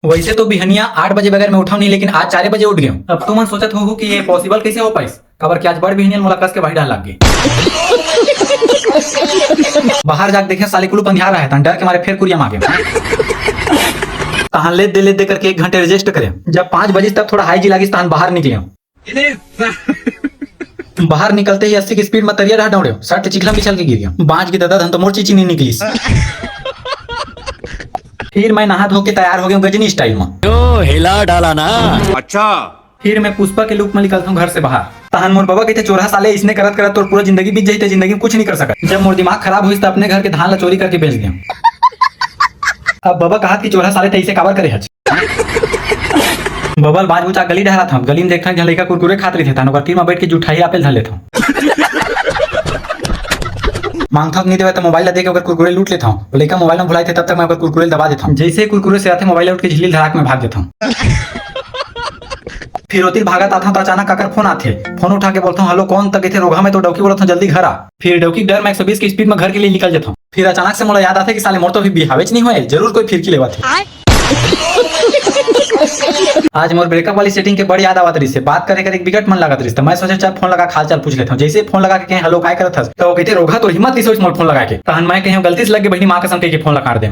वैसे तो बिहनिया 8 बजे बगैर मैं उठाऊ नहीं, लेकिन आज 4 बजे उठ गया। अब तुम सोचत हो कि ये पॉसिबल कैसे हो पाइस, खबर कि आज बड़ बिहनिया मुलाकात के भाई डाल लग गई। बाहर जाके देखे साले कुलू पंधिया रहा है, डर के मारे फिर कुरिया मांगे। तहां ले दे करके 1 घंटे रजिस्ट करे। जब 5 बजे तक थोड़ा हाई जी लागी तहां बाहर निकले। बाहर निकलते ही 80 की स्पीड में तरिया रहा दौड़े, शर्ट चिखला बिछल के गिर गया। बाँच की दादा धन तो मोर चीची नहीं निकली। फिर मैं नहा धो के तैयार हो गया गजनी स्टाइल में। जो हिला डाला ना। अच्छा, फिर मैं पुष्पा के लुक में निकलता हूँ घर से बाहर। तहन मोर बाबा कहते चोरा साले इसने करत करत तो पूरा जिंदगी बीत जाती, जिंदगी में कुछ नहीं कर सका। जब मोर दिमाग खराब हुई तो अपने घर के धान ला चोरी करके बेच दिया। अब बाबा कहा कि चोरा साले तैसे काबर करे हज। बबल बाज बुचा गली डहरा था, गली में देखा कि लड़का कुरकुरे खात रहे थे, तानोकर में बैठ के जुठाई आपेल धर लेता हूँ। मांगता नहीं देवे तो मोबाइल ला देके अगर कुरकुरे लूट लेता हूँ। लड़का मोबाइल में भुलाए थे तब तक मैं कुरकुरे दबा देता हूँ। जैसे कुरकुरे से आते मोबाइल उठ के झिल्ली धड़ाक में भाग देता हूँ। फिर रोती भागत आता हूँ तो अचानक काकर फोन आते, फोन उठा के बोलता हूँ हेलो कौन तक थे रोगा में, तो डौकी बोलता हूँ जल्दी घर आ। फिर डौकी डर में 120 की स्पीड में घर के लिए निकल जाता हूँ। फिर अचानक से मुझे याद आता है कि साले मोर तो भी बिहावेच नहीं हुए, जरूर कोई फिरकी लेवा थे। आज मोर ब्रेकअप वाली सेटिंग के बड़ी याद आवत रही से, बात करे एक बिगट मन लागत रही। मैं सोचा चल फोन लगा हाल चाल पूछ लेता हूँ। जैसे फोन लगा के हेलो काय करत हस, तो कहते रोगा तो हिम्मत नहीं सोच मोर फोन लगा के। तहन मैं कहीं गलती से लग के बहनी माँ कसम के फोन लगा दे।